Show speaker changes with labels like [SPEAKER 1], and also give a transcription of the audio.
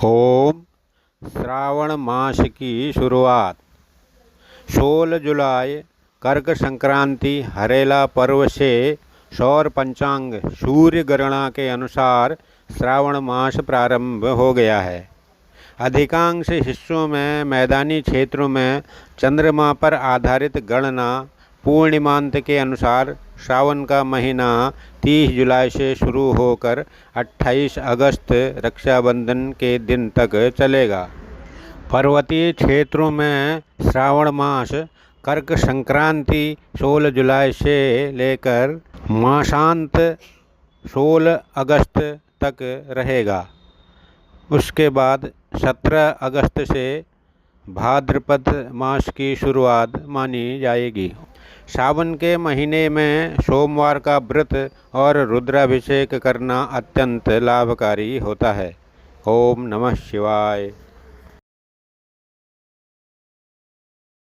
[SPEAKER 1] ओम। श्रावण मास की शुरुआत 16 जुलाई कर्क संक्रांति हरेला पर्व से सौर पंचांग सूर्य गणना के अनुसार श्रावण मास प्रारंभ हो गया है। अधिकांश हिस्सों में मैदानी क्षेत्रों में चंद्रमा पर आधारित गणना पूर्णिमांत के अनुसार सावन का महीना 30 जुलाई से शुरू होकर 28 अगस्त रक्षाबंधन के दिन तक चलेगा। पर्वतीय क्षेत्रों में श्रावण मास कर्क संक्रांति 16 जुलाई से लेकर मासांत 16 अगस्त तक रहेगा। उसके बाद 17 अगस्त से भाद्रपद मास की शुरुआत मानी जाएगी। सावन के महीने में सोमवार का व्रत और रुद्राभिषेक करना अत्यंत लाभकारी होता है। ओम नमः शिवाय।